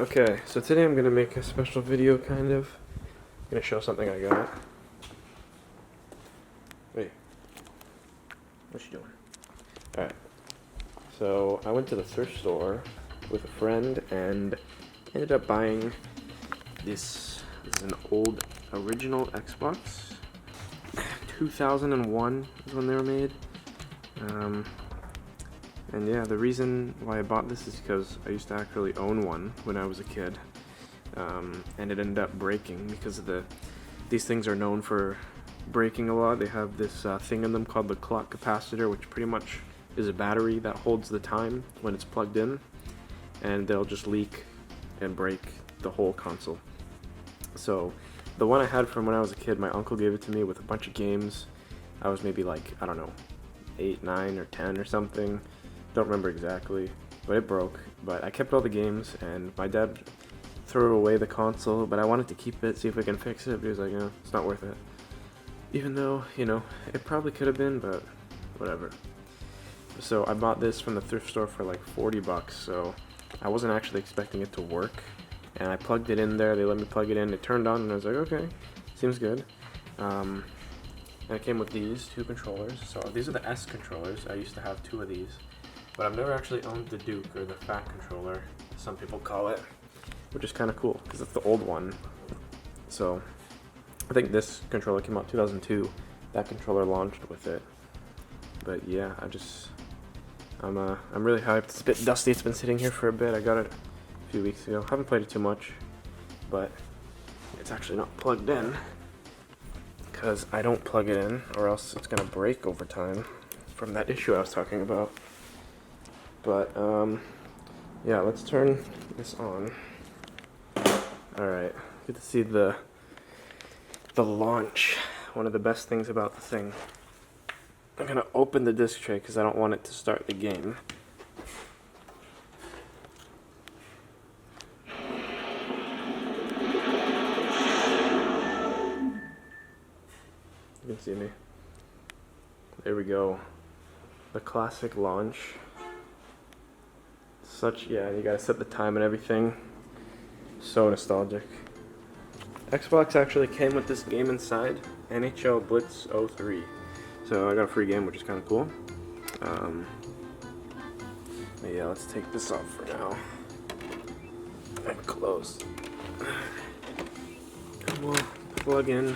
Okay, so today I'm gonna make a special video, kind of. I'm gonna show something I got. Wait. What's she doing? Alright. So, I went to the thrift store with a friend and ended up buying this. This is an old original Xbox. 2001 is when they were made. And yeah, the reason why I bought this is because I used to actually own one when I was a kid, and it ended up breaking because of these things are known for breaking a lot. They have this thing in them called the clock capacitor, which pretty much is a battery that holds the time when it's plugged in, and they'll just leak and break the whole console. So the one I had from when I was a kid, my uncle gave it to me with a bunch of games. I was maybe like, I don't know, 8, 9, or 10 or something. Don't remember exactly, but it broke. But I kept all the games, and my dad threw away the console, but I wanted to keep it, see if we can fix it, but he was like, no, it's not worth it. Even though, you know, it probably could have been, but whatever. So I bought this from the thrift store for like 40 bucks, so I wasn't actually expecting it to work. And I plugged it in there, they let me plug it in, it turned on, and I was like, okay, seems good. And it came with these 2 controllers. So these are the S controllers. I used to have 2 of these. But I've never actually owned the Duke, or the fat controller, some people call it, which is kind of cool because it's the old one. So I think this controller came out 2002. That controller launched with it. But yeah, I'm really hyped. It's a bit dusty. It's been sitting here for a bit. I got it a few weeks ago. Haven't played it too much, but it's actually not plugged in because I don't plug it in, or else it's gonna break over time from that issue I was talking about. But, yeah, let's turn this on. Alright, get to see the launch. One of the best things about the thing. I'm gonna open the disc tray because I don't want it to start the game. You can see me. There we go. The classic launch. Yeah, you gotta set the time and everything. So nostalgic. Xbox actually came with this game inside, NHL Blitz 03. So I got a free game, which is kind of cool. But yeah, let's take this off for now. And close. And we'll plug in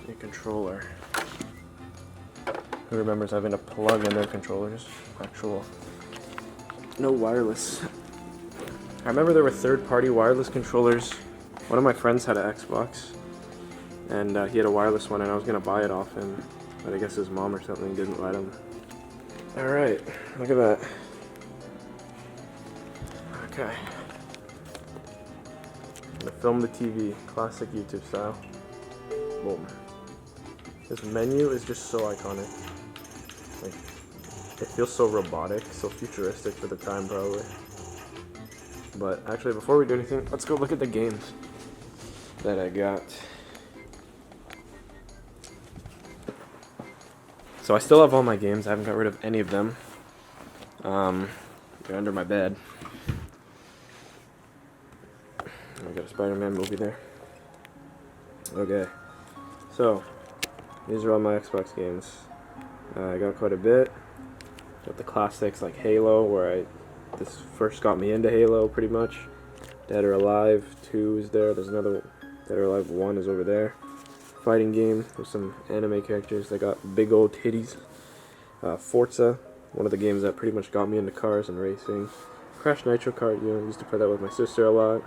your controller. Who remembers having to plug in their controllers? Actual. No wireless. I remember there were third-party wireless controllers. One of my friends had an Xbox, and he had a wireless one, and I was gonna buy it off him, but I guess his mom or something didn't let him. Alright, look at that. Okay. I'm gonna film the TV, classic YouTube style. Boom. This menu is just so iconic. Like, it feels so robotic, so futuristic for the time, probably. But actually, before we do anything, let's go look at the games that I got. So I still have all my games. I haven't got rid of any of them. They're under my bed. I got a Spider-Man movie there. Okay. So, these are all my Xbox games. I got quite a bit. Got the classics like Halo, where this first got me into Halo pretty much. Dead or Alive 2 is there. There's another Dead or Alive 1 is over there. Fighting game with some anime characters. They got big old titties. Forza, one of the games that pretty much got me into cars and racing. Crash Nitro Kart, you know, used to play that with my sister a lot.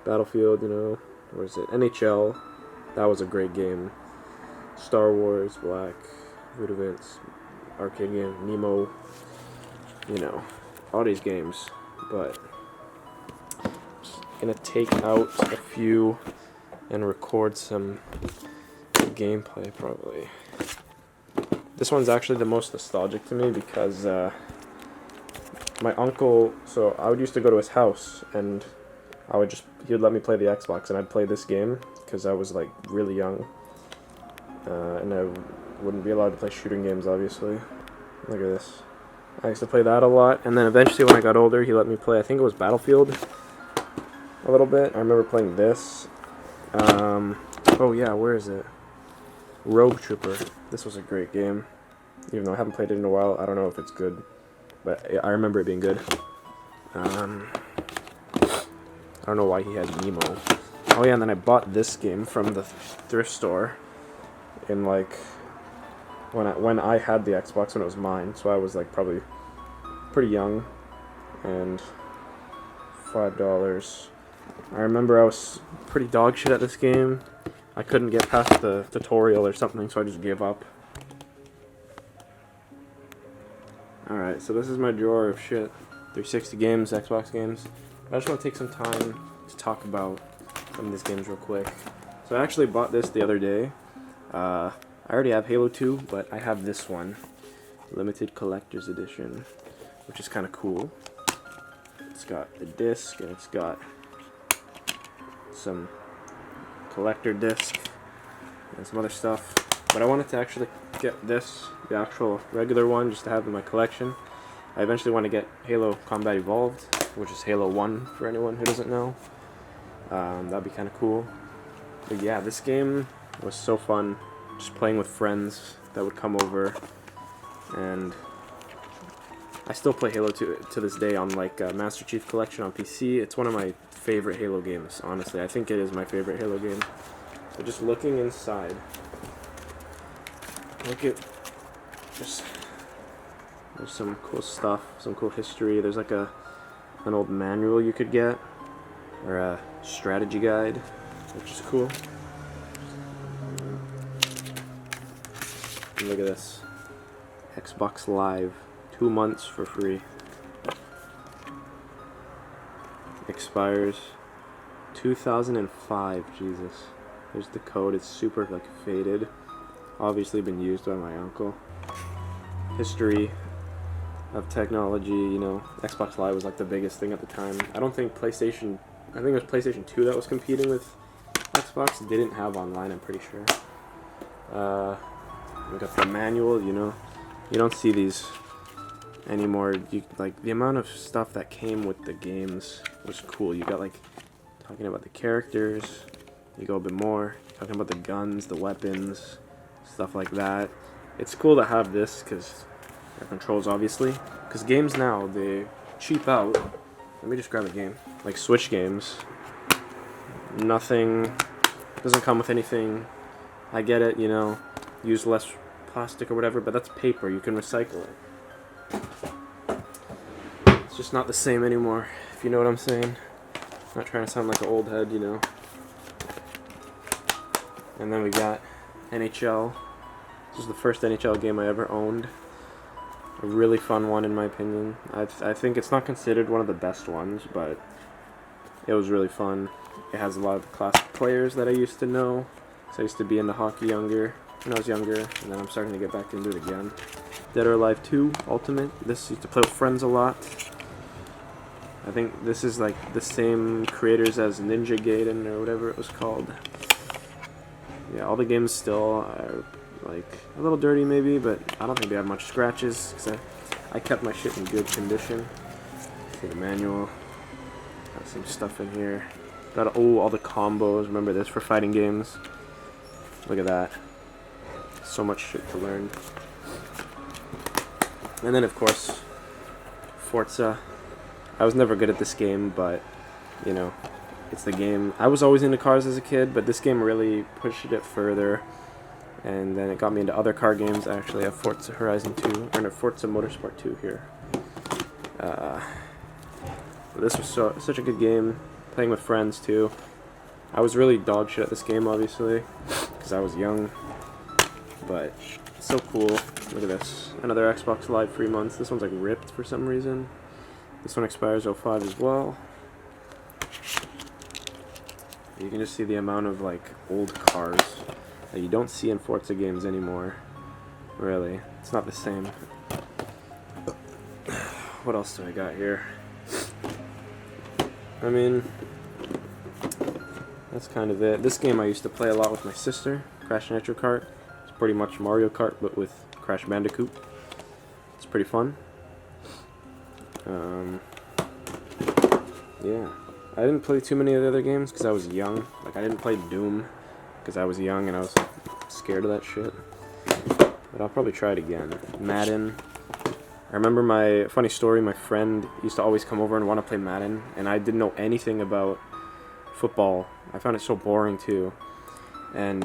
Battlefield, you know, where is it? NHL, that was a great game. Star Wars, Black, Voodoo Vince, arcade game, Nemo, you know, all these games. But I'm just gonna take out a few and record some gameplay probably. This one's actually the most nostalgic to me because my uncle, so I would used to go to his house and he would let me play the Xbox and I'd play this game because I was like really young. And I wouldn't be allowed to play shooting games, obviously. Look at this. I used to play that a lot, and then eventually when I got older, he let me play, I think it was Battlefield. a little bit. I remember playing this. Oh yeah, where is it? Rogue Trooper. This was a great game. Even though I haven't played it in a while, I don't know if it's good, but I remember it being good. I don't know why he has Nemo. Oh yeah, and then I bought this game from the thrift store in like when I had the Xbox when it was mine, so I was like probably pretty young, and $5. I remember I was pretty dog shit at this game. I couldn't get past the tutorial or something, so I just gave up. Alright, so this is my drawer of shit. 360 games, Xbox games. I just want to take some time to talk about some of these games real quick. So I actually bought this the other day. I already have Halo 2, but I have this one. Limited Collector's Edition, which is kind of cool. It's got a disc, and it's got some collector disc and some other stuff. But I wanted to actually get this, the actual regular one, just to have in my collection. I eventually want to get Halo Combat Evolved, which is Halo 1 for anyone who doesn't know. That'd be kind of cool. But yeah, this game was so fun, just playing with friends that would come over, and I still play Halo 2 to this day on like Master Chief Collection on PC. It's one of my favorite Halo games, honestly. I think it is my favorite Halo game. But just looking inside, look at just there's some cool stuff, some cool history. There's like an old manual you could get, or a strategy guide, which is cool. And look at this, Xbox Live, 2 months for free. Expires 2005. Jesus, there's the code. It's super like faded. Obviously been used by my uncle. History of technology, you know, Xbox Live was like the biggest thing at the time. I don't think PlayStation, I think it was PlayStation 2 that was competing with Xbox. It didn't have online, I'm pretty sure. We got the manual, you know. You don't see these anymore. Like the amount of stuff that came with the games was cool. You got like talking about the characters, you go a bit more, talking about the guns, the weapons, stuff like that. It's cool to have this because controls, obviously, because games now, they cheap out. Let me just grab a game. Like Switch games, nothing, doesn't come with anything. I get it, you know, use less plastic or whatever, but that's paper, you can recycle it. It's just not the same anymore, if you know what I'm saying. I'm not trying to sound like an old head, you know. And then we got NHL. This is the first NHL game I ever owned. A really fun one in my opinion. I think it's not considered one of the best ones, but it was really fun. It has a lot of classic players that I used to know. So I used to be into hockey when I was younger, and then I'm starting to get back into it again. Dead or Alive 2 Ultimate. This used to play with friends a lot. I think this is like the same creators as Ninja Gaiden or whatever it was called. Yeah, all the games still are like a little dirty maybe, but I don't think they have much scratches because I kept my shit in good condition. See the manual. Got some stuff in here. Got all the combos. Remember this for fighting games? Look at that. So much shit to learn. And then of course Forza. I was never good at this game, but you know, it's the game. I was always into cars as a kid, but this game really pushed it further. And then it got me into other car games. I actually have Forza Horizon 2, or no, Forza Motorsport 2 here. This was such a good game. Playing with friends too. I was really dog shit at this game, obviously, because I was young. But it's so cool. Look at this. Another Xbox Live 3 months. This one's like ripped for some reason. This one expires 05 as well. You can just see the amount of like old cars that you don't see in Forza games anymore. Really, it's not the same. What else do I got here? I mean, that's kind of it. This game I used to play a lot with my sister, Crash Nitro Kart. It's pretty much Mario Kart, but with Crash Bandicoot. It's pretty fun. Yeah, I didn't play too many of the other games because I was young. Like, I didn't play Doom because I was young and I was scared of that shit. But I'll probably try it again. Madden. I remember funny story, my friend used to always come over and want to play Madden, and I didn't know anything about football. I found it so boring too. And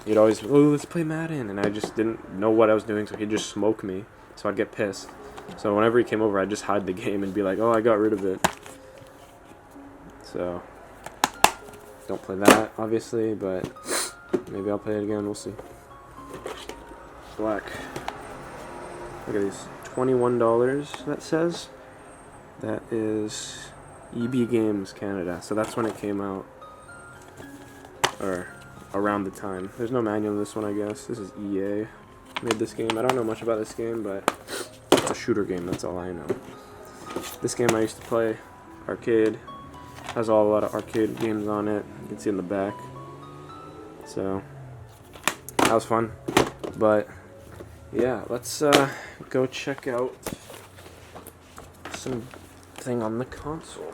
he'd always, oh, let's play Madden, and I just didn't know what I was doing, so he'd just smoke me, so I'd get pissed. So whenever he came over, I'd just hide the game and be like, oh, I got rid of it. So, don't play that, obviously, but maybe I'll play it again, we'll see. Black. Look at these. $21, that says. That is EB Games Canada, so that's when it came out. Or around the time. There's no manual in this one, I guess. This is EA made this game. I don't know much about this game, but it's a shooter game, that's all I know. This game I used to play, arcade. Has a lot of arcade games on it. You can see in the back. So, that was fun. But, yeah, let's go check out something on the console.